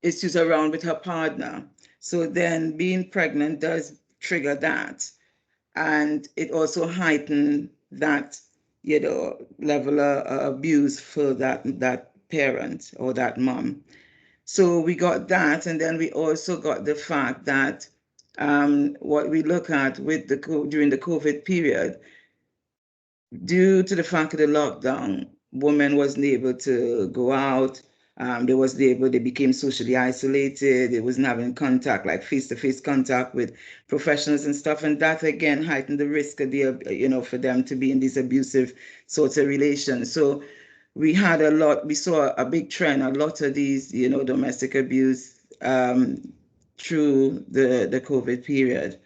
issues around with her partner. So then being pregnant does trigger that. And it also heightened that, level of abuse for that parent or that mom. So we got that, and then we also got the fact that what we look at with during the COVID period, due to the fact of the lockdown, women wasn't able to go out. They became socially isolated. They wasn't having contact, like face-to-face contact with professionals and stuff. And that again heightened the risk of for them to be in these abusive sorts of relations. So we saw a big trend, a lot of these, domestic abuse through the COVID period.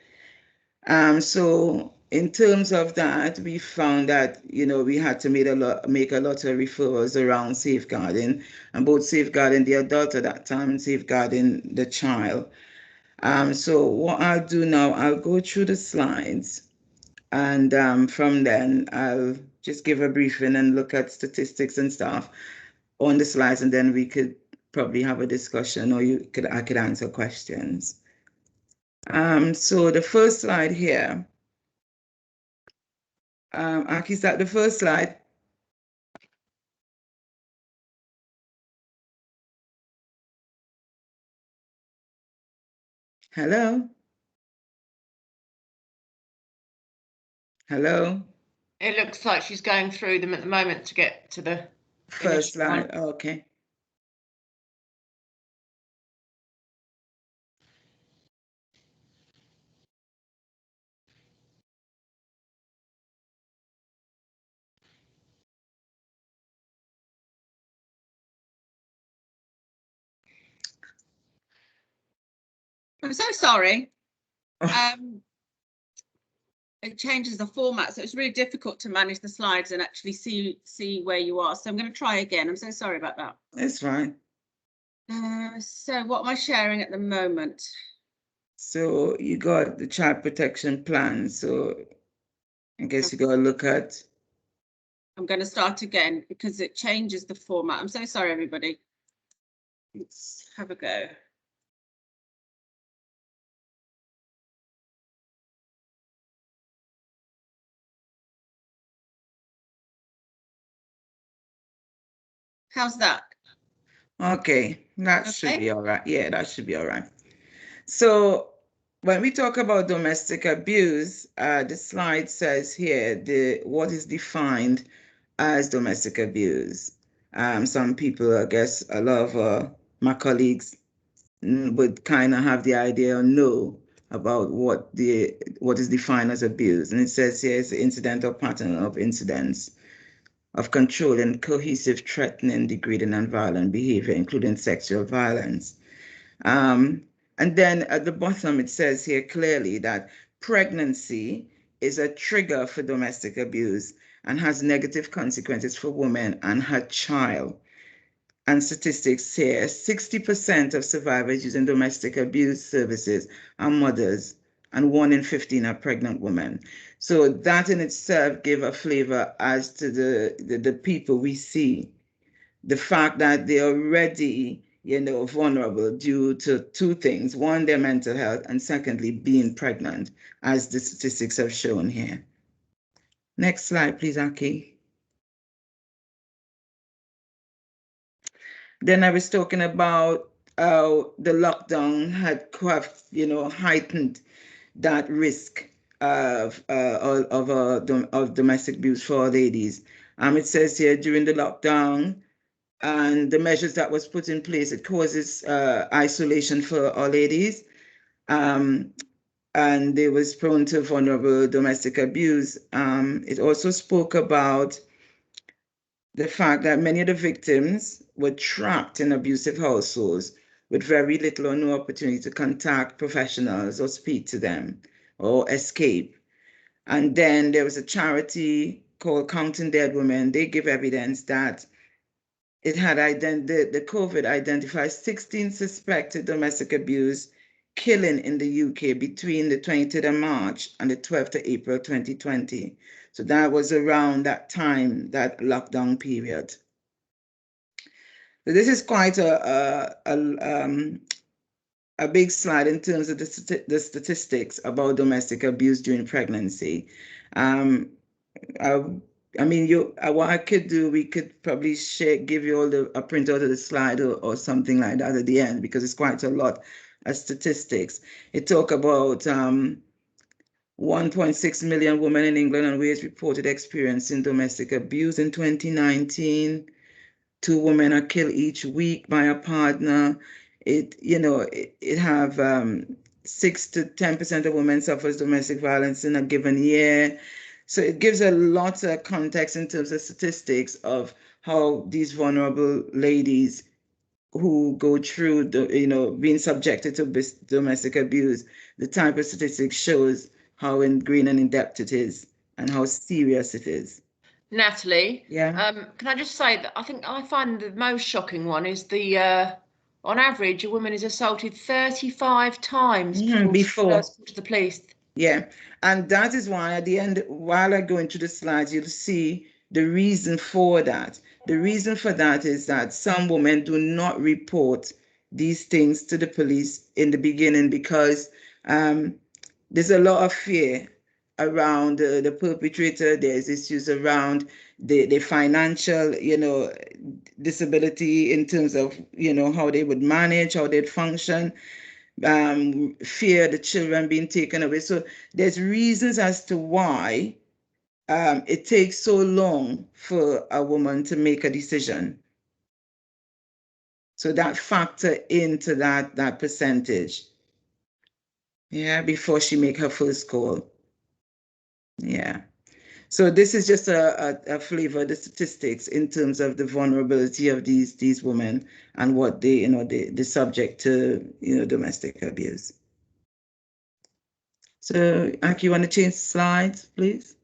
So in terms of that, we found that, we had to make a lot of referrals around safeguarding, and both safeguarding the adult at that time and safeguarding the child. So what I'll do now, I'll go through the slides, and from then I'll just give a briefing and look at statistics and stuff on the slides, and then we could probably have a discussion, or I could answer questions. So the first slide here, Aki, is that the first slide? Hello? Hello? It looks like she's going through them at the moment to get to the first slide. Oh, okay. I'm so sorry. It changes the format, so it's really difficult to manage the slides and actually see where you are. So I'm going to try again. I'm so sorry about that. It's fine. So what am I sharing at the moment? So you got the child protection plan. So I guess you got to look at. I'm going to start again because it changes the format. I'm so sorry, everybody. Let's have a go. How's that? Okay, that should be all right. Yeah, that should be all right. So when we talk about domestic abuse, the slide says here what is defined as domestic abuse. Some people, I guess, a lot of my colleagues would kind of have the idea or know about what is defined as abuse. And it says here it's the incidental pattern of incidents of controlling, cohesive, threatening, degrading, and violent behavior, including sexual violence. And then at the bottom, it says here clearly that pregnancy is a trigger for domestic abuse and has negative consequences for women and her child. And statistics here, 60% of survivors using domestic abuse services are mothers, and 1 in 15 are pregnant women. So that in itself gave a flavor as to the people we see. The fact that they're already, vulnerable due to two things. One, their mental health, and secondly, being pregnant, as the statistics have shown here. Next slide, please, Aki. Then I was talking about how the lockdown had heightened that risk of domestic abuse for our ladies. It says here during the lockdown and the measures that was put in place, it causes isolation for our ladies. And they was prone to vulnerable domestic abuse. It also spoke about the fact that many of the victims were trapped in abusive households with very little or no opportunity to contact professionals or speak to them or escape. And then there was a charity called Counting Dead Women. They give evidence that it had the COVID identified 16 suspected domestic abuse killing in the UK between the 23rd of March and the 12th of April 2020. So that was around that time, that lockdown period. So this is quite a big slide in terms of the statistics about domestic abuse during pregnancy. Um, I, I mean, what I could do, we could probably share, give you all a printout of the slide or something like that at the end, because it's quite a lot of statistics. It talk about 1.6 million women in England and Wales reported experiencing domestic abuse in 2019. 2 women are killed each week by a partner. It have 6 to 10% of women suffers domestic violence in a given year. So it gives a lot of context in terms of statistics of how these vulnerable ladies who go through being subjected to domestic abuse, the type of statistics shows how ingrained and in depth it is and how serious it is. Natalie, Yeah. can I just say that I think I find the most shocking one is the on average a woman is assaulted 35 times before she Before. first goes to the police. Yeah. And that is why at the end, while I go into the slides, you'll see the reason for that. The reason for that is that some women do not report these things to the police in the beginning because there's a lot of fear around the perpetrator. There's issues around the financial, disability in terms of, how they would manage, how they'd function, fear the children being taken away. So there's reasons as to why it takes so long for a woman to make a decision. So that factor into that percentage. Yeah, before she make her first call. Yeah. So this is just a flavor of the statistics in terms of the vulnerability of these women and what they, the subject to, domestic abuse. So, Aki, you want to change slides, please?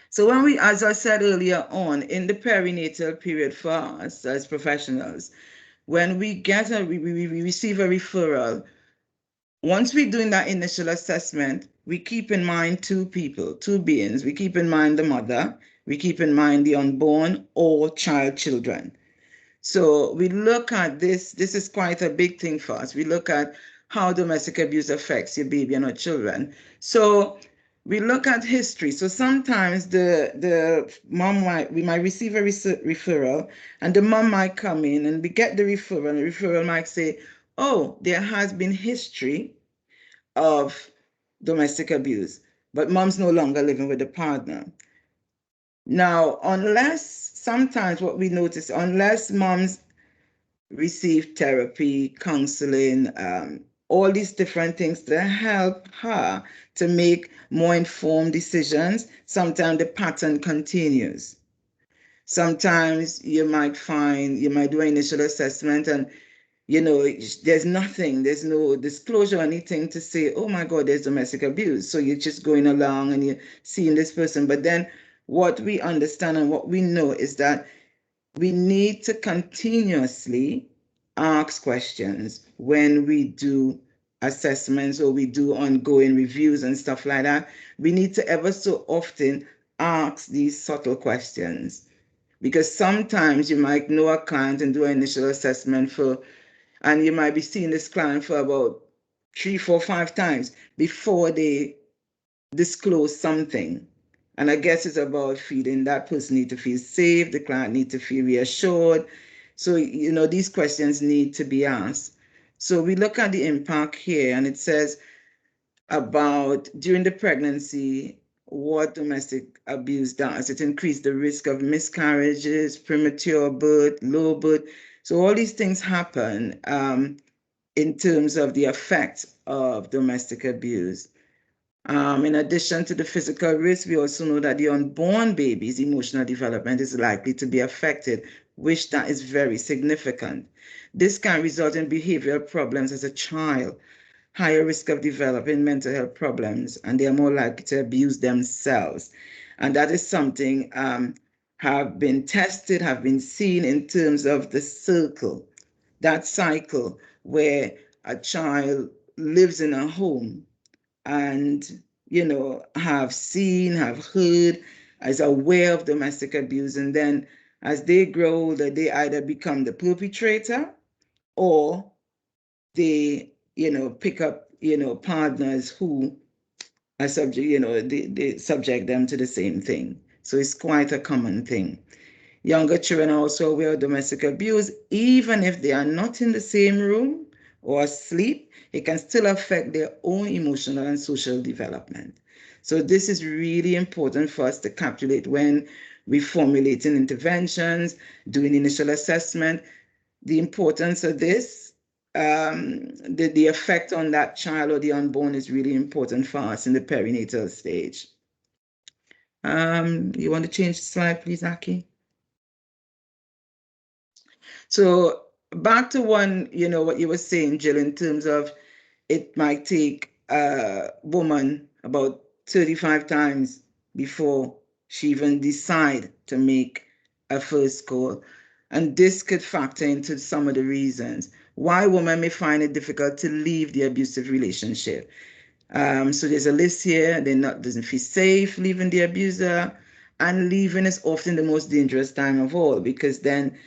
So when we, as I said earlier on, in the perinatal period for us as professionals, when we receive a referral, once we're doing that initial assessment, we keep in mind two people, two beings. We keep in mind the mother, we keep in mind the unborn or children. So we look at this is quite a big thing for us. We look at how domestic abuse affects your baby and our children. So we look at history. So sometimes the mom we might receive a referral, and the mom might come in and we get the referral, and the referral might say, oh, there has been history of domestic abuse, but mom's no longer living with the partner. Now, unless sometimes what we notice, unless moms receive therapy, counseling, all these different things to help her to make more informed decisions, sometimes the pattern continues. Sometimes you might do an initial assessment and there's nothing, there's no disclosure or anything to say, oh my God, there's domestic abuse. So you're just going along and you're seeing this person. But then what we understand and what we know is that we need to continuously ask questions when we do assessments or we do ongoing reviews and stuff like that. We need to ever so often ask these subtle questions, because sometimes you might know a client and do an initial assessment and you might be seeing this client for about 3, 4, 5 times before they disclose something. And I guess it's about feeling that person need to feel safe, the client need to feel reassured. So, these questions need to be asked. So we look at the impact here, and it says about during the pregnancy, what domestic abuse does. It increases the risk of miscarriages, premature birth, low birth. So all these things happen in terms of the effect of domestic abuse. In addition to the physical risk, we also know that the unborn baby's emotional development is likely to be affected, which that is very significant. This can result in behavioral problems as a child, higher risk of developing mental health problems, and they are more likely to abuse themselves. And that is something have been tested, have been seen in terms of the circle, that cycle where a child lives in a home and have seen, have heard, is aware of domestic abuse, and then As they grow older, they either become the perpetrator or they, pick up, partners who are subject, they subject them to the same thing. So it's quite a common thing. Younger children are also aware of domestic abuse, even if they are not in the same room or asleep, it can still affect their own emotional and social development. So this is really important for us to calculate when we formulating interventions, doing initial assessment, the importance of this, the effect on that child or the unborn is really important for us in the perinatal stage. You want to change the slide, please, Aki? So back to one, what you were saying, Jill, in terms of it might take a woman about 35 times before she even decide to make a first call. And this could factor into some of the reasons why women may find it difficult to leave the abusive relationship. So there's a list here. Doesn't feel safe leaving the abuser, and leaving is often the most dangerous time of all, because then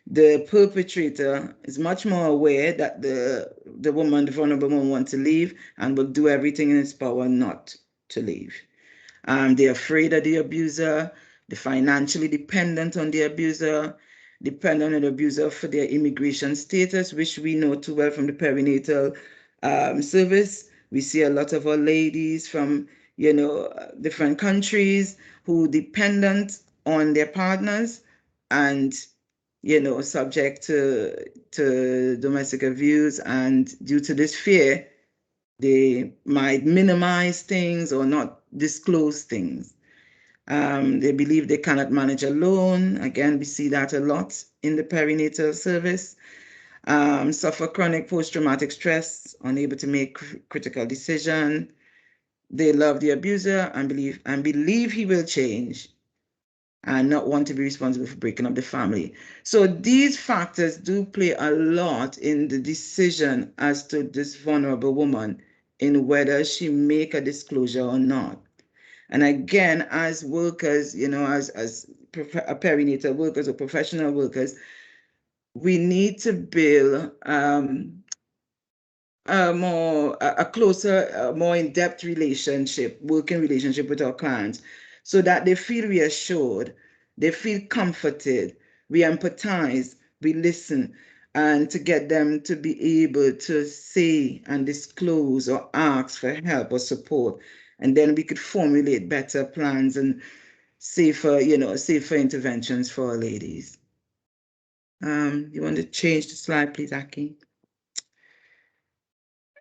the perpetrator is much more aware that the woman, the vulnerable woman, wants to leave and will do everything in its power not to leave. They're afraid of the abuser. They're financially dependent on the abuser, dependent on the abuser for their immigration status, which we know too well from the perinatal service. We see a lot of our ladies from, different countries who dependent on their partners and, subject to domestic abuse. And due to this fear, they might minimize things or not disclose things. They believe they cannot manage alone. Again, we see that a lot in the perinatal service. Suffer chronic post-traumatic stress, unable to make critical decision. They love the abuser and believe he will change and not want to be responsible for breaking up the family. So these factors do play a lot in the decision as to this vulnerable woman in whether she make a disclosure or not. And again, as workers, as perinatal workers or professional workers, we need to build a closer, more in-depth working relationship with our clients, so that they feel reassured, they feel comforted, we empathize, we listen, and to get them to be able to say and disclose or ask for help or support. And then we could formulate better plans and safer interventions for our ladies. You want to change the slide, please, Aki?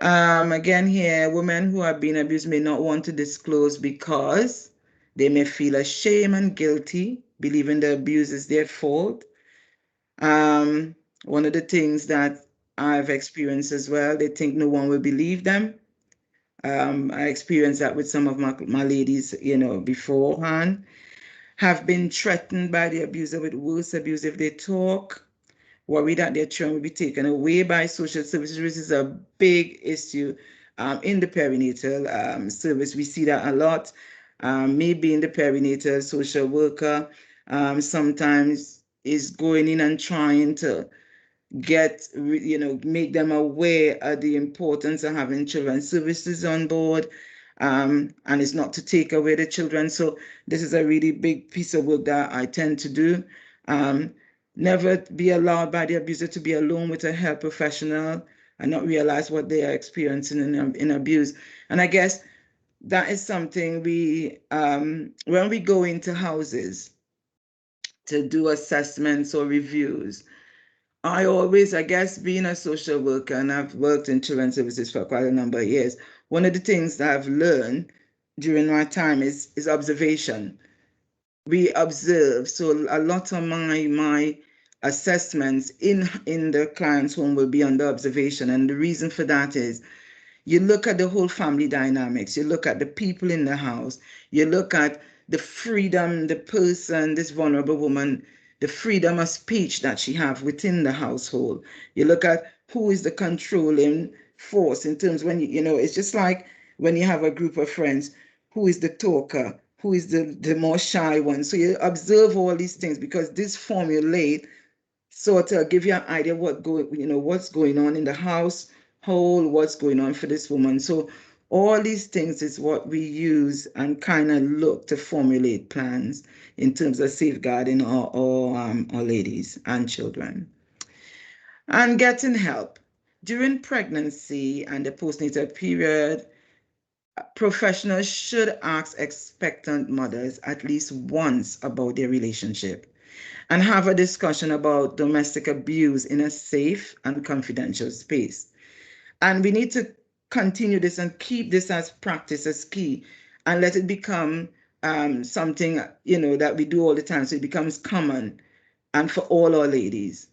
Again here, women who have been abused may not want to disclose because they may feel ashamed and guilty, believing the abuse is their fault. One of the things that I've experienced as well, they think no one will believe them. I experienced that with some of my ladies, beforehand, have been threatened by the abuser with worse abuse if they talk, worry that their children will be taken away by social services, which is a big issue in the perinatal service. We see that a lot. Maybe in the perinatal social worker sometimes is going in and trying to make them aware of the importance of having children's services on board. And it's not to take away the children. So this is a really big piece of work that I tend to do. Never be allowed by the abuser to be alone with a health professional and not realize what they are experiencing in abuse. And I guess that is something when we go into houses to do assessments or reviews, I guess being a social worker, and I've worked in children's services for quite a number of years, one of the things that I've learned during my time is observation. We observe. So a lot of my assessments in the client's home will be under observation. And the reason for that is you look at the whole family dynamics, you look at the people in the house, you look at the freedom, the person, this vulnerable woman, the freedom of speech that she have within the household. You look at who is the controlling force in terms when it's just like when you have a group of friends, who is the talker, who is the more shy one. So you observe all these things, because this formulate sort of give you an idea what's going on in the household, what's going on for this woman. So all these things is what we use and kind of look to formulate plans in terms of safeguarding our ladies and children. And getting help. During pregnancy and the postnatal period, professionals should ask expectant mothers at least once about their relationship and have a discussion about domestic abuse in a safe and confidential space. And we need to continue this and keep this as practice as key, and let it become something that we do all the time, so it becomes common and for all our ladies.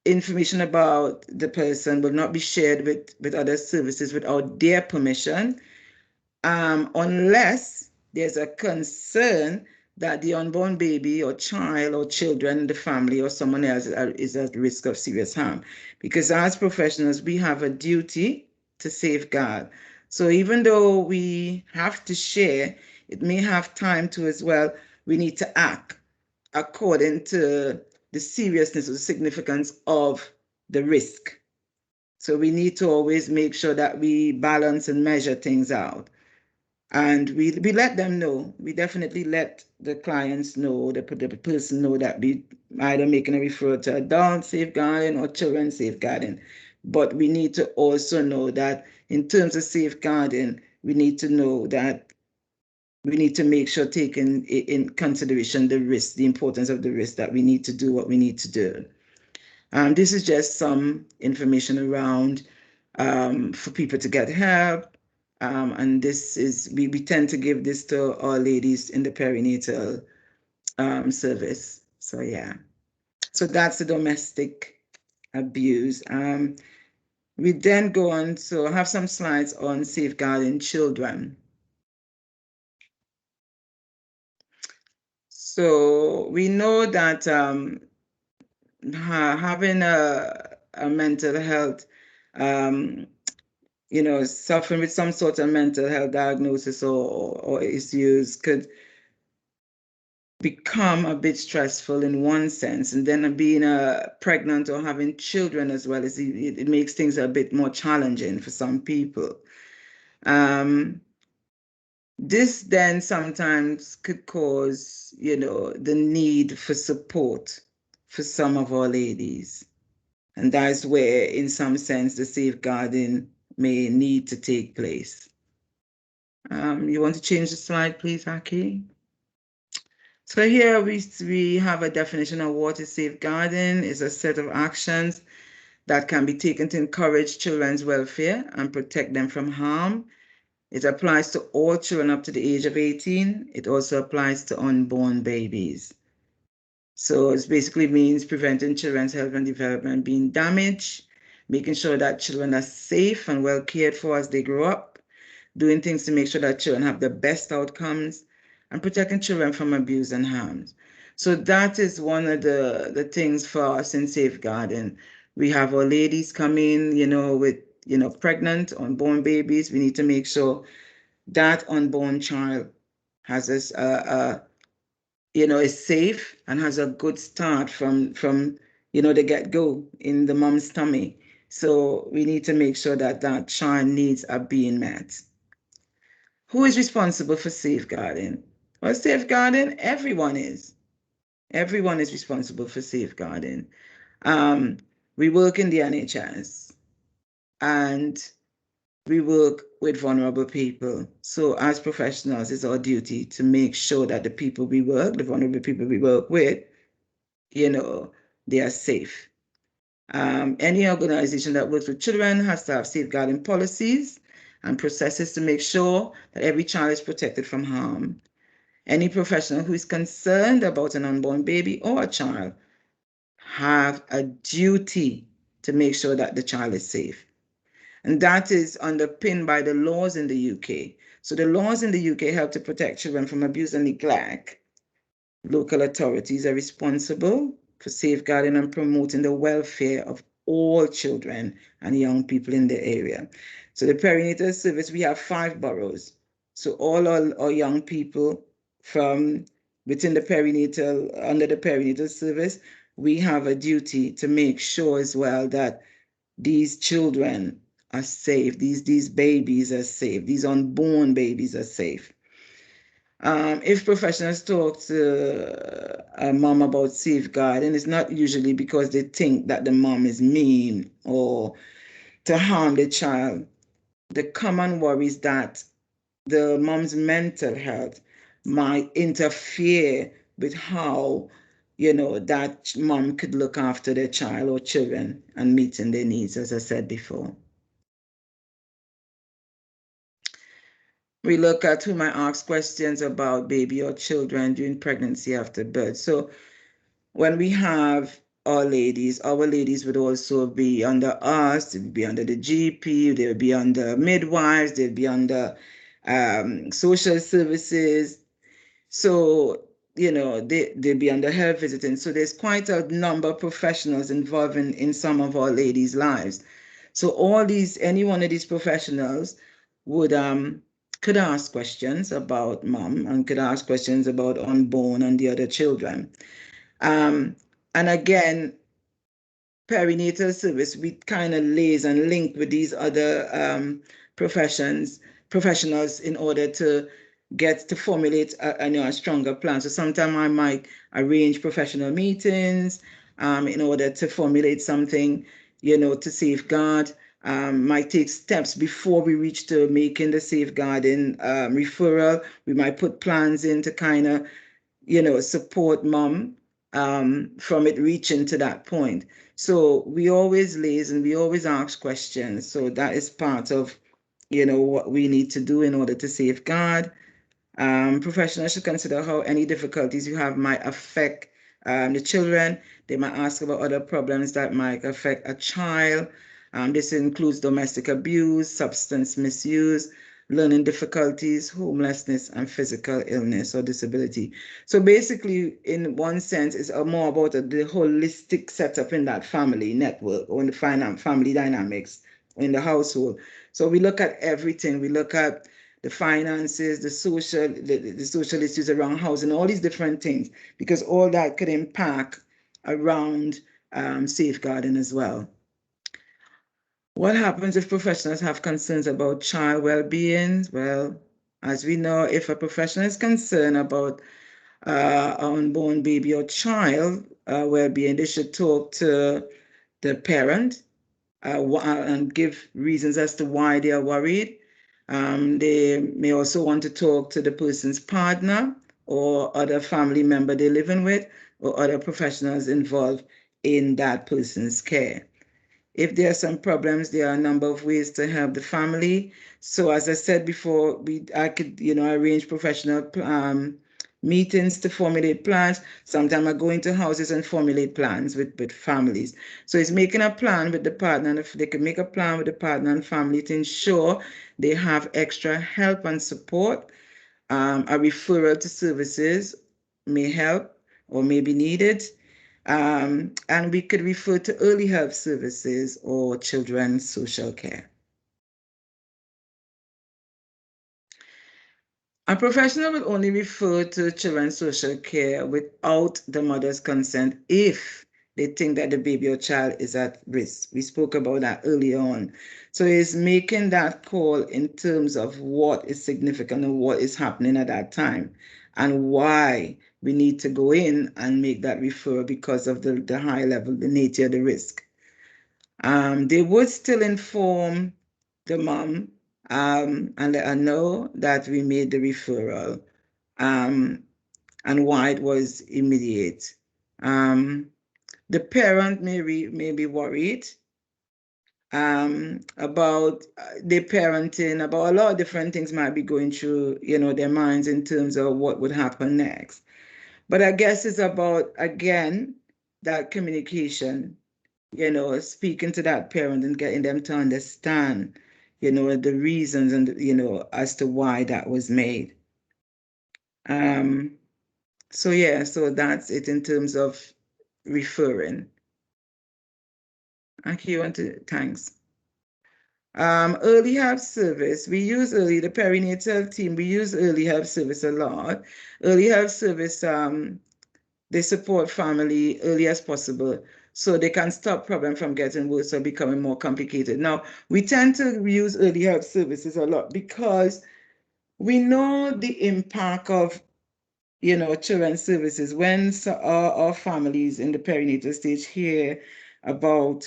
Information about the person will not be shared with other services without their permission, unless there's a concern that the unborn baby or child or children in the family or someone else is at risk of serious harm. Because as professionals, we have a duty to safeguard. So even though we have to share, it may have time to as well, we need to act according to the seriousness or the significance of the risk. So we need to always make sure that we balance and measure things out. And we let them know. We definitely let the clients know, the person know, that we either making a referral to adult safeguarding or children safeguarding. But we need to also know that in terms of safeguarding, we need to know that we need to make sure, taking in consideration the risk, the importance of the risk, that we need to do what we need to do. This is just some information around for people to get help. And this is, we tend to give this to our ladies in the perinatal service. So yeah, so that's the domestic abuse. We then go on, so I have some slides on safeguarding children. So we know that having a mental health, suffering with some sort of mental health diagnosis or issues could become a bit stressful in one sense, and then being pregnant or having children as well, it makes things a bit more challenging for some people. This then sometimes could cause, the need for support for some of our ladies. And that's where, in some sense, the safeguarding may need to take place. You want to change the slide, please, Aki? So here we have a definition of what is safeguarding. It's a set of actions that can be taken to encourage children's welfare and protect them from harm. It applies to all children up to the age of 18. It also applies to unborn babies. So it basically means preventing children's health and development being damaged, making sure that children are safe and well cared for as they grow up, doing things to make sure that children have the best outcomes, and protecting children from abuse and harm. So that is one of the things for us in safeguarding. We have our ladies come in, with, pregnant, unborn babies. We need to make sure that unborn child has is safe and has a good start from the get-go in the mom's tummy. So we need to make sure that that child needs are being met. Who is responsible for safeguarding? Well, safeguarding, everyone is. Everyone is responsible for safeguarding. We work in the NHS and we work with vulnerable people. So as professionals, it's our duty to make sure that the vulnerable people we work with, they are safe. Any organization that works with children has to have safeguarding policies and processes to make sure that every child is protected from harm. Any professional who is concerned about an unborn baby or a child have a duty to make sure that the child is safe. And that is underpinned by the laws in the UK. So the laws in the UK help to protect children from abuse and neglect. Local authorities are responsible for safeguarding and promoting the welfare of all children and young people in the area. So the perinatal service, we have 5 boroughs. So all our young people from within the perinatal, under the perinatal service, we have a duty to make sure as well that these children are safe, these babies are safe, these unborn babies are safe. If professionals talk to a mom about safeguarding, it's not usually because they think that the mom is mean or to harm the child. The common worry is that the mom's mental health might interfere with how, that mom could look after their child or children and meeting their needs, as I said before. We look at who might ask questions about baby or children during pregnancy after birth. So when we have our ladies would also be under us, they would be under the GP, they would be under midwives, they'd be under social services. So, they'd be under health visiting. So there's quite a number of professionals involved in some of our ladies' lives. So any one of these professionals would could ask questions about mom and could ask questions about unborn and the other children. And again, perinatal service, we kind of lays and link with these other professionals in order to get to formulate a stronger plan. So sometimes I might arrange professional meetings in order to formulate something, to safeguard. Might take steps before we reach to making the safeguarding referral. We might put plans in to kind of support mom from it reaching to that point. So we always liaise and we always ask questions. So that is part of, what we need to do in order to safeguard. Professionals should consider how any difficulties you have might affect the children. They might ask about other problems that might affect a child. This includes domestic abuse, substance misuse, learning difficulties, homelessness, and physical illness or disability. So basically, in one sense, it's more about the holistic setup in that family network or in the family dynamics in the household. So we look at everything. We look at the finances, the social issues around housing, all these different things, because all that could impact around safeguarding as well. What happens if professionals have concerns about child well-being? Well, as we know, if a professional is concerned about unborn baby or child well-being, they should talk to the parent and give reasons as to why they are worried. They may also want to talk to the person's partner or other family member they're living with or other professionals involved in that person's care. If there are some problems, there are a number of ways to help the family. So as I said before, I could, arrange professional meetings to formulate plans. Sometimes I go into houses and formulate plans with families. So it's making a plan with the partner, and if they can make a plan with the partner and family to ensure they have extra help and support. A referral to services may help or may be needed. And we could refer to early help services or children's social care. A professional will only refer to children's social care without the mother's consent if they think that the baby or child is at risk. We spoke about that earlier on. So it's making that call in terms of what is significant and what is happening at that time and why we need to go in and make that referral because of the high level, the nature of the risk. They would still inform the mom and let her know that we made the referral and why it was immediate. The parent may be worried about their parenting, about a lot of different things might be going through, their minds in terms of what would happen next. But I guess it's about, again, that communication, speaking to that parent and getting them to understand, the reasons and, as to why that was made. So yeah, so that's it in terms of referring. Okay, thanks. Early help service, the perinatal team, we use early help service a lot. Early help service, they support family early as possible so they can stop problem from getting worse or becoming more complicated. Now, we tend to use early help services a lot because we know the impact of, children's services when our families in the perinatal stage hear about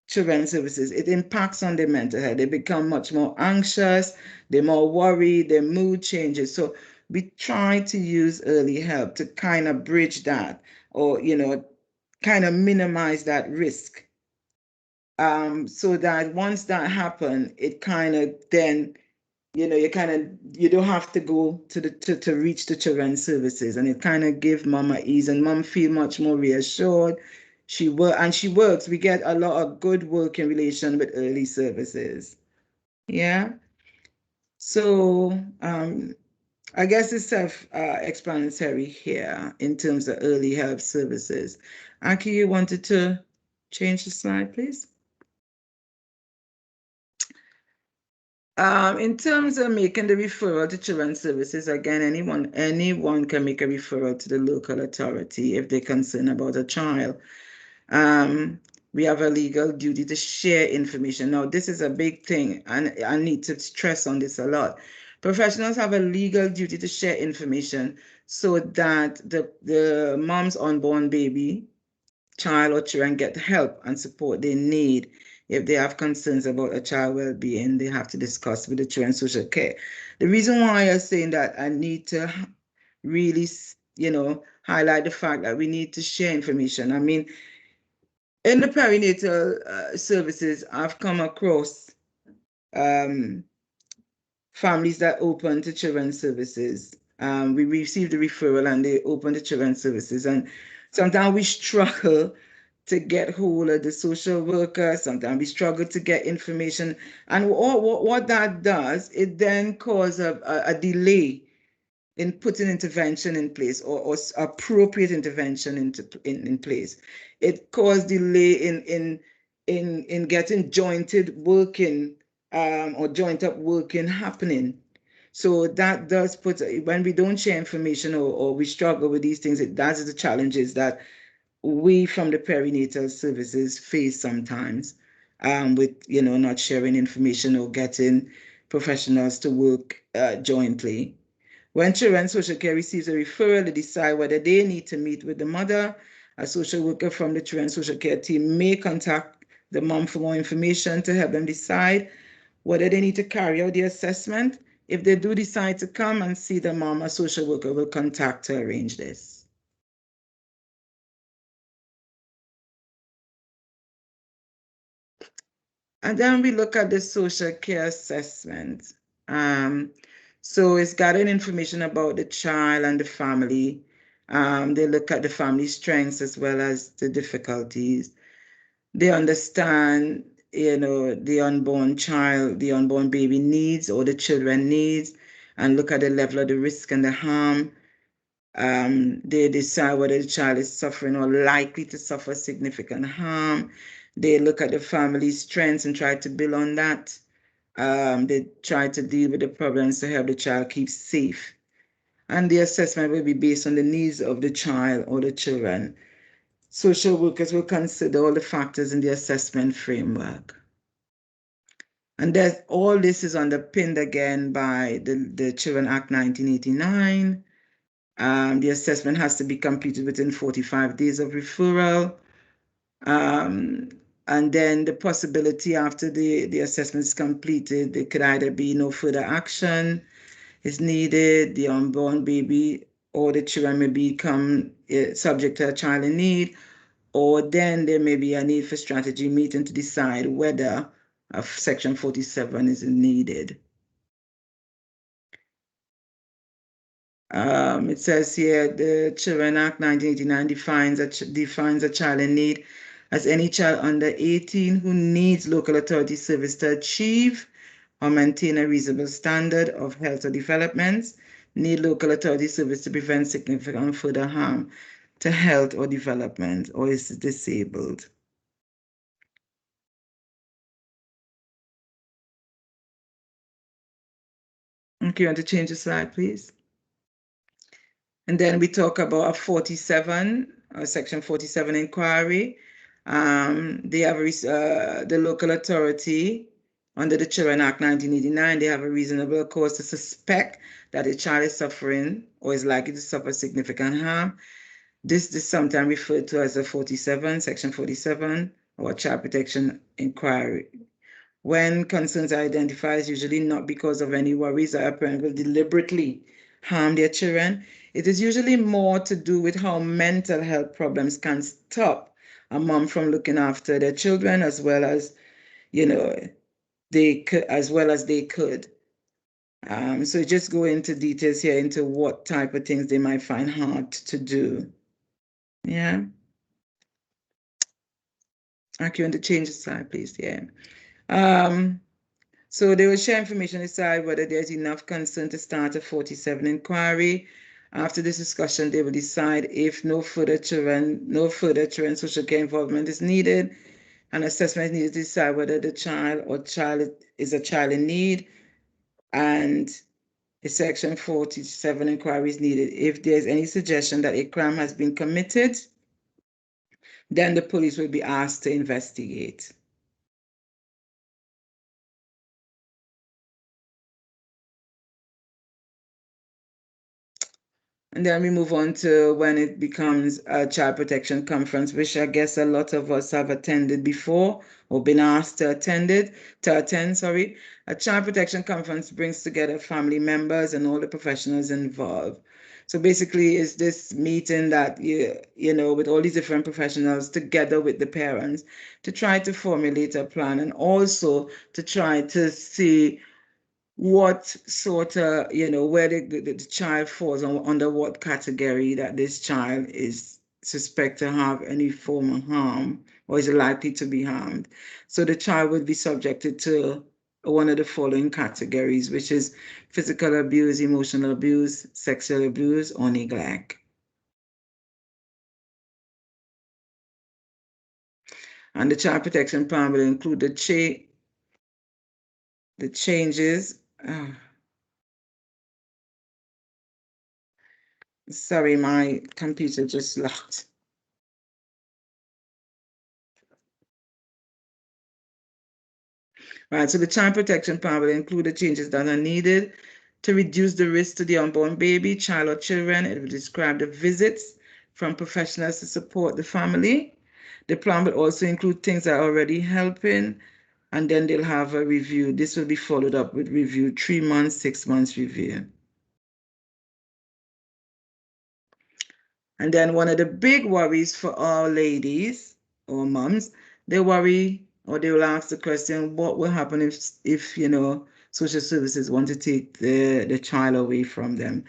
children's services, it impacts on their mental health. They become much more anxious, they're more worried, their mood changes. So we try to use early help to kind of bridge that or, kind of minimize that risk. So that once that happens, it kind of then, you don't have to go to reach the children's services, and it kind of give mama ease and mom feel much more reassured. She works. We get a lot of good working relation with early services. Yeah. So I guess it's self-explanatory here in terms of early help services. Aki, you wanted to change the slide, please? In terms of making the referral to children's services, again, anyone can make a referral to the local authority if they're concerned about a child. We have a legal duty to share information. Now, this is a big thing, and I need to stress on this a lot. Professionals have a legal duty to share information so that the mom's unborn baby, child, or children get help and support they need. If they have concerns about a child well-being, they have to discuss with the children's social care. The reason why I'm saying that I need to really, highlight the fact that we need to share information. I mean, in the perinatal services, I've come across um, families that open to children's services. We received the referral and they open to children's services. And sometimes we struggle to get hold of the social worker. Sometimes we struggle to get information. And what that does, it then causes a delay in putting intervention in place or appropriate intervention in place. It caused delay in getting jointed working or joint up working happening. So that does put, when we don't share information or we struggle with these things, that is the challenges that we from the perinatal services face sometimes with, not sharing information or getting professionals to work jointly. When children's social care receives a referral, they decide whether they need to meet with the mother. A social worker from the children's social care team may contact the mom for more information to help them decide whether they need to carry out the assessment. If they do decide to come and see the mom, a social worker will contact to arrange this. And then we look at the social care assessment. So it's gathering information about the child and the family. They look at the family strengths as well as the difficulties. They understand, the unborn child, the unborn baby needs or the children needs, and look at the level of the risk and the harm. They decide whether the child is suffering or likely to suffer significant harm. They look at the family's strengths and try to build on that. They try to deal with the problems to help the child keep safe. And the assessment will be based on the needs of the child or the children. Social workers will consider all the factors in the assessment framework. And that all this is underpinned again by the Children Act 1989. The assessment has to be completed within 45 days of referral. And then the possibility after the assessment is completed, there could either be no further action is needed, the unborn baby or the children may become subject to a child in need, or then there may be a need for strategy meeting to decide whether Section 47 is needed. It says here, the Children Act 1989 defines a child in need as any child under 18 who needs local authority service to achieve or maintain a reasonable standard of health or development, need local authority service to prevent significant further harm to health or development, or is disabled. Okay, you want to change the slide, please? And then we talk about 47, section 47 inquiry. They have the local authority under the Children Act 1989, they have a reasonable cause to suspect that a child is suffering or is likely to suffer significant harm. This is sometimes referred to as a 47, section 47, or child protection inquiry. When concerns are identified, usually not because of any worries that a parent will deliberately harm their children. It is usually more to do with how mental health problems can stop a mom from looking after their children as well as, they could. So just go into details here into what type of things they might find hard to do. Yeah. Okay, want to change the slide, please? Yeah. So they will share information and decide whether there's enough concern to start a 47 inquiry. After this discussion, they will decide if no further children social care involvement is needed. An assessment is needed to decide whether the child is a child in need, and a section 47 inquiry is needed. If there's any suggestion that a crime has been committed, then the police will be asked to investigate. And then we move on to when it becomes a child protection conference, which I guess a lot of us have attended before or been asked to attend. A child protection conference brings together family members and all the professionals involved. So basically, it's this meeting that, with all these different professionals together with the parents to try to formulate a plan and also to try to see what sort of, where the child falls under what category that this child is suspected to have any form of harm or is likely to be harmed. So the child would be subjected to one of the following categories, which is physical abuse, emotional abuse, sexual abuse, or neglect. And the child protection plan will include the changes. Sorry, my computer just locked. Right, so the child protection plan will include the changes that are needed to reduce the risk to the unborn baby, child, or children. It will describe the visits from professionals to support the family. The plan will also include things that are already helping, and then they'll have a review. This will be followed up with review, 3 months, 6 months review. And then one of the big worries for all ladies or moms, they worry or they will ask the question, what will happen if social services want to take the child away from them?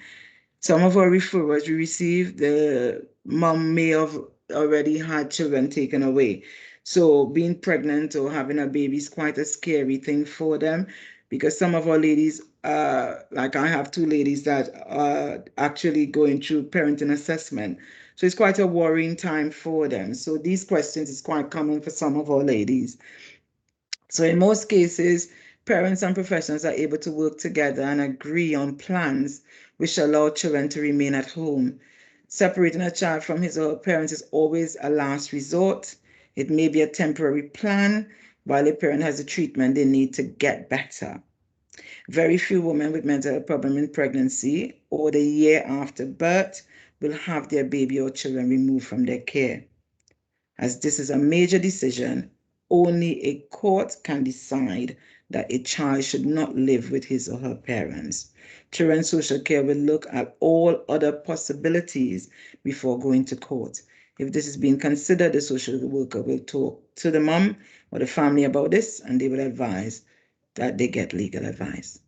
Some of our referrals we receive, the mom may have already had children taken away. So being pregnant or having a baby is quite a scary thing for them, because some of our ladies, like I have 2 ladies that are actually going through parenting assessment. So it's quite a worrying time for them. So these questions is quite common for some of our ladies. So in most cases, parents and professionals are able to work together and agree on plans which allow children to remain at home. Separating a child from his or her parents is always a last resort. It may be a temporary plan while a parent has the treatment they need to get better. Very few women with mental health problem in pregnancy or the year after birth will have their baby or children removed from their care. As this is a major decision, only a court can decide that a child should not live with his or her parents. Children's social care will look at all other possibilities before going to court. If this is being considered, the social worker will talk to the mom or the family about this, and they will advise that they get legal advice.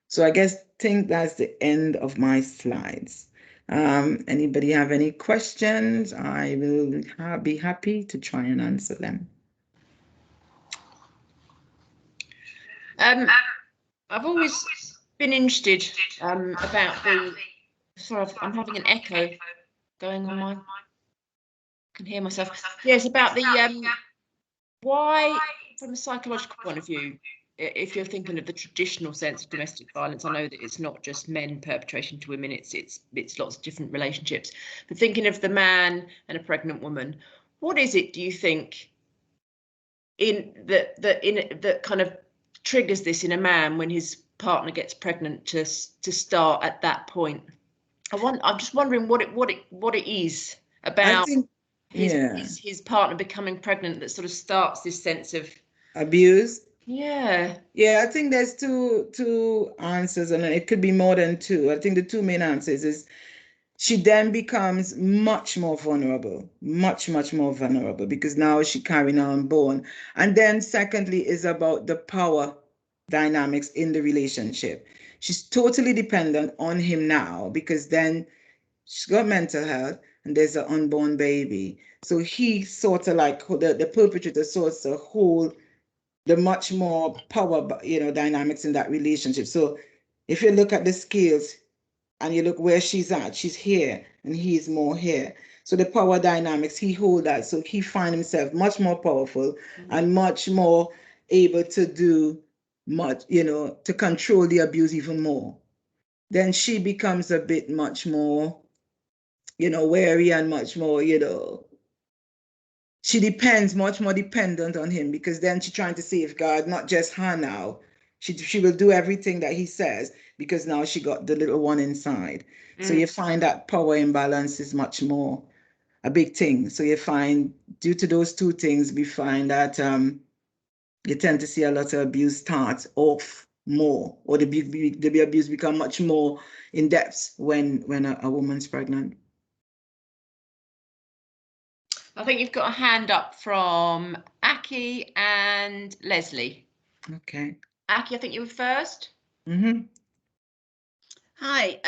So I think that's the end of my slides. Anybody have any questions? I will be happy to try and answer them. I've always been interested about the. Sorry, I'm having an echo going on. I can hear myself. Yes, about the why, from a psychological point of view, if you're thinking of the traditional sense of domestic violence, I know that it's not just men perpetration to women, it's lots of different relationships. But thinking of the man and a pregnant woman, what is it, do you think, that kind of triggers this in a man when his partner gets pregnant to start at that point? I'm just wondering what it is about his partner becoming pregnant that sort of starts this sense of abuse. Yeah. Yeah, I think there's two answers, and it could be more than two. I think the two main answers is she then becomes much more vulnerable, much more vulnerable, because now she's carrying her unborn. And then secondly is about the power dynamics in the relationship. She's totally dependent on him now, because then she's got mental health and there's an unborn baby. So he sort of like, the perpetrator sorts of hold the much more power, dynamics in that relationship. So if you look at the scales and you look where she's at, she's here and he's more here. So the power dynamics, he hold that. So he find himself much more powerful and much more able to do much, to control the abuse even more. Then she becomes a bit much more, wary and much more, she depends, much more dependent on him, because then she's trying to safeguard not just her now. She will do everything that he says, because now she got the little one inside. So you find that power imbalance is much more a big thing. So you find, due to those two things, we find that you tend to see a lot of abuse start off more, or the abuse become much more in depth when a woman's pregnant. I think you've got a hand up from Aki and Leslie. Okay. Aki, I think you were first. Mm-hmm. Hi.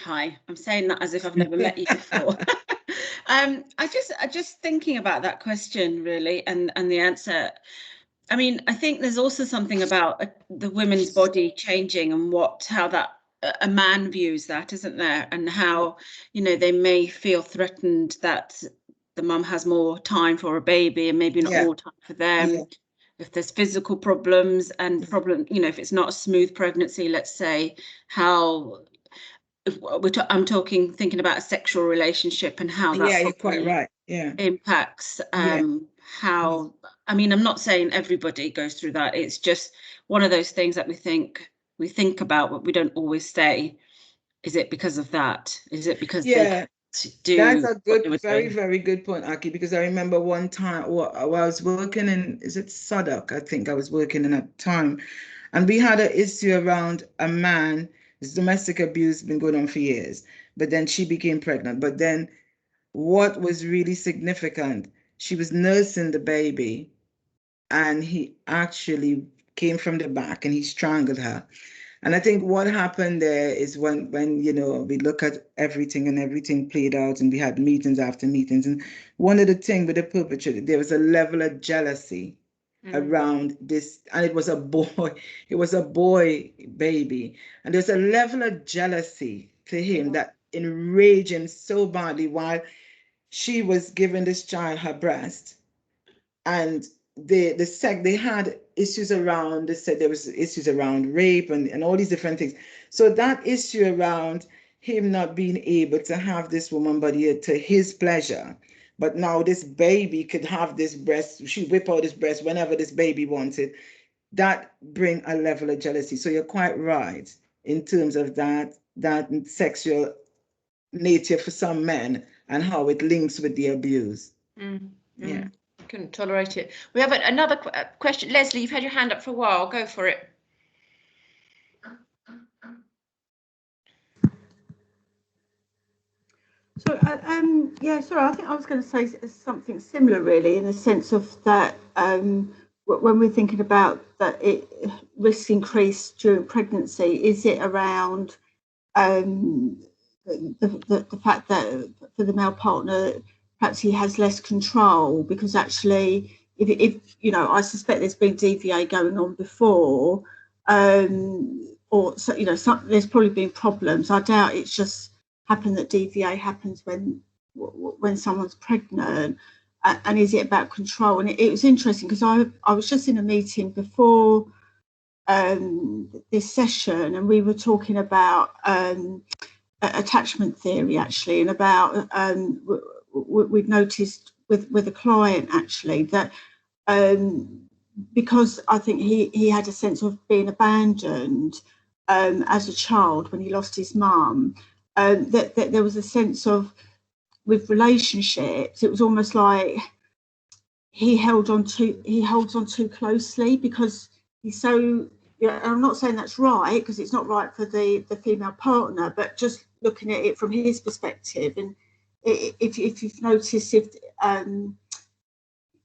Hi. I'm saying that as if I've never met you before. I just thinking about that question really, and the answer. I mean, I think there's also something about the women's body changing and how that a man views that, isn't there? And how, they may feel threatened that the mum has more time for a baby and maybe not more time for them. Yeah. If there's physical problems and if it's not a smooth pregnancy, let's say, how I'm thinking about a sexual relationship and how that you're quite right. Impacts how, I mean, I'm not saying everybody goes through that. It's just one of those things that we think about, but we don't always say, is it because of that? Is it because they do? That's a good, very, very good point, Aki, because I remember one time I was working in, is it Sadok? I think I was working in at the time. And we had an issue around a man, his domestic abuse been going on for years, but then she became pregnant. But then what was really significant, she was nursing the baby and he actually came from the back and he strangled her. And I think what happened there is when we look at everything and everything played out and we had meetings after meetings. And one of the things with the perpetrator, there was a level of jealousy around this, and it was a boy baby. And there's a level of jealousy to him that enraged him so badly while she was giving this child her breast. And they had issues around, they said there was issues around rape and all these different things. So that issue around him not being able to have this woman body to his pleasure, but now this baby could have this breast, she whip out this breast whenever this baby wanted, that bring a level of jealousy. So you're quite right in terms of that sexual nature for some men and how it links with the abuse. Yeah. Couldn't tolerate it. We have another question. Leslie, you've had your hand up for a while. Go for it. So, sorry, I think I was going to say something similar, really, in the sense of that when we're thinking about that risks increase during pregnancy, is it around the fact that for the male partner, perhaps he has less control, because actually, if I suspect there's been DVA going on before, or so, there's probably been problems. I doubt it's just happened that DVA happens when someone's pregnant. And is it about control? And it was interesting because I was just in a meeting before this session, and we were talking about attachment theory actually, and about we've noticed with a client actually that because I think he had a sense of being abandoned as a child when he lost his mum, that there was a sense of, with relationships, it was almost like he holds on too closely because he's so. Yeah, I'm not saying that's right because it's not right for the female partner, but just looking at it from his perspective, and if you've noticed, if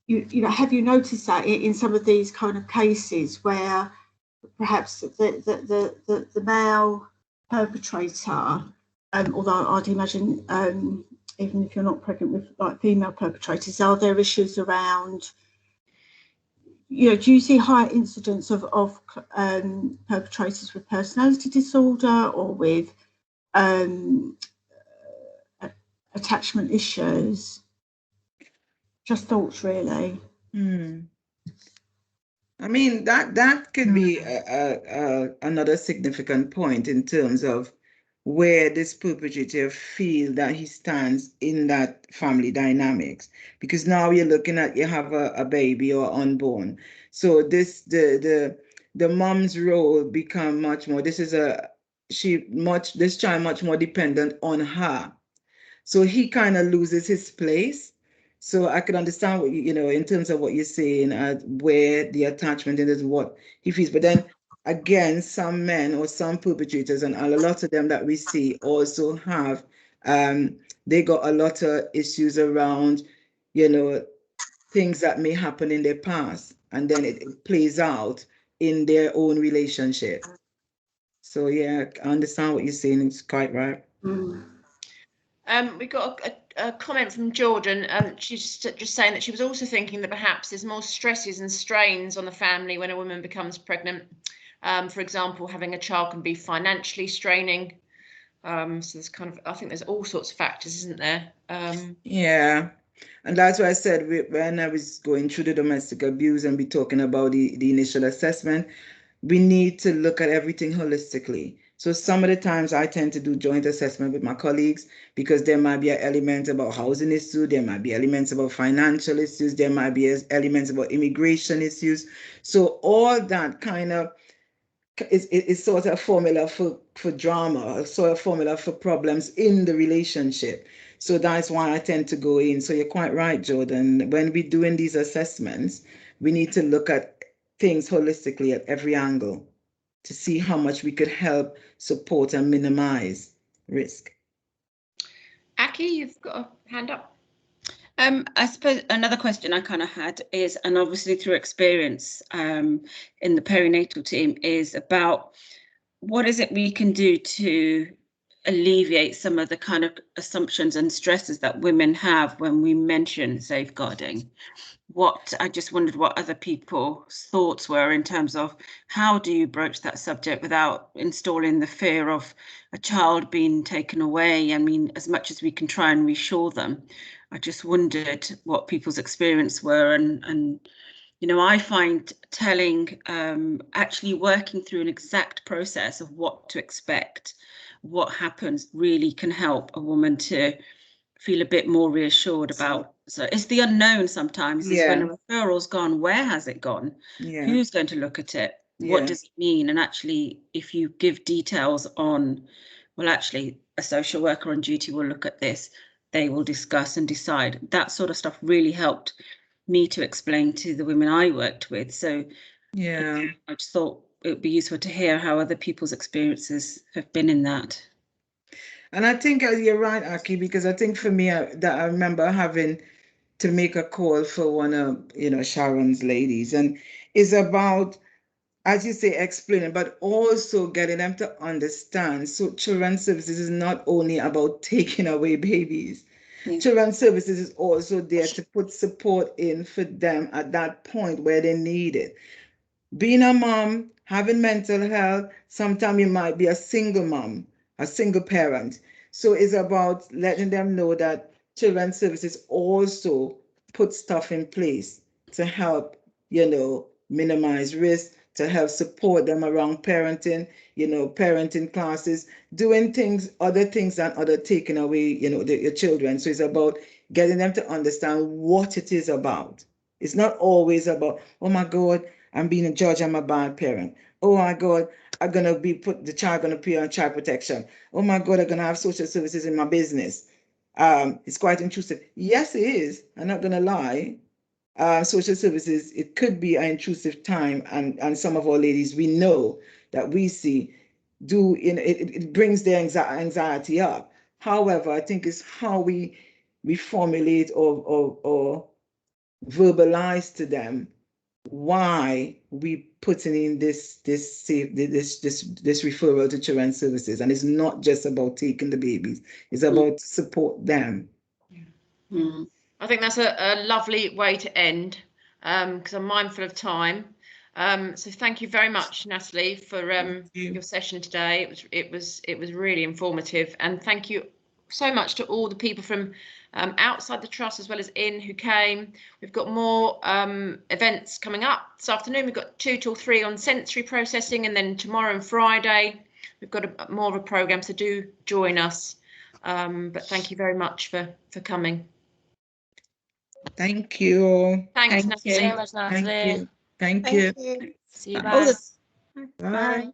you know, have you noticed that in some of these kind of cases where perhaps the male perpetrator, although I'd imagine even if you're not pregnant with like female perpetrators, are there issues around, you know, do you see higher incidence of perpetrators with personality disorder or with attachment issues? Just thoughts, really. I mean, that could be another significant point in terms of where this perpetrator feel that he stands in that family dynamics. Because now you're looking at, you have a baby or unborn. So the mom's role become much more, this child much more dependent on her. So he kind of loses his place. So I could understand what you know, in terms of what you're saying, where the attachment is what he feels. But then again, some men or some perpetrators, and a lot of them that we see also have, they got a lot of issues around, you know, things that may happen in their past, and then it plays out in their own relationship. So yeah, I understand what you're saying. It's quite right. We got a comment from Jordan. She's just saying that she was also thinking that perhaps there's more stresses and strains on the family when a woman becomes pregnant. For example, having a child can be financially straining. So there's kind of, I think there's all sorts of factors, isn't there? Yeah. And that's why I said when I was going through the domestic abuse and be talking about the initial assessment, we need to look at everything holistically. So some of the times I tend to do joint assessment with my colleagues because there might be an element about housing issues, there might be elements about financial issues, there might be elements about immigration issues. So all that kind of is sort of a formula for drama, sort of formula for problems in the relationship. So that's why I tend to go in. So you're quite right, Jordan. When we're doing these assessments, we need to look at things holistically at every angle to see how much we could help, support, and minimize risk. Aki, you've got a hand up. I suppose another question I kind of had is, and obviously through experience in the perinatal team, is about what is it we can do to alleviate some of the kind of assumptions and stresses that women have when we mention safeguarding. I just wondered what other people's thoughts were in terms of how do you broach that subject without installing the fear of a child being taken away. I mean, as much as we can try and reassure them, I just wondered what people's experience were, and you know, I find telling, actually working through an exact process of what to expect, what happens, really can help a woman to feel a bit more reassured about. So it's the unknown sometimes, is when a referral's gone, where has it gone? Yeah. Who's going to look at it? What does it mean? And actually, if you give details on, well, actually, a social worker on duty will look at this, they will discuss and decide. That sort of stuff really helped me to explain to the women I worked with. So yeah, I just thought it would be useful to hear how other people's experiences have been in that. And I think you're right, Aki, because I think for me, that I remember having to make a call for one of, you know, Sharon's ladies, and it's about, as you say, explaining, but also getting them to understand. So children's services is not only about taking away babies. Yeah. Children's services is also there to put support in for them at that point where they need it. Being a mom, having mental health, sometimes you might be a single mom, a single parent. So it's about letting them know that children's services also put stuff in place to help, you know, minimize risk, to help support them around parenting, parenting classes, doing things, other things than other taking away, your children. So it's about getting them to understand what it is about. It's not always about, oh my God, I'm being a judge, I'm a bad parent. Oh my God, I'm gonna the child gonna be on child protection. Oh my God, I'm gonna have social services in my business. It's quite intrusive. Yes, it is. I'm not gonna lie. Social services, it could be an intrusive time, and some of our ladies we know that we see it brings their anxiety up. However, I think it's how we formulate or verbalize to them why we putting in this referral to children's services, and it's not just about taking the babies, it's about support them. I think that's a lovely way to end, because I'm mindful of time. So thank you very much, Natalie, for your session today. It was really informative, and thank you so much to all the people from outside the trust as well as in who came. We've got more events coming up this afternoon. We've got 2 till 3 on sensory processing, and then tomorrow and Friday we've got more of a programme, so do join us. But thank you very much for coming. Thank you. Thanks, Thank Natalie. you. So much, Natalie. Thank you. See you. Bye. Bye.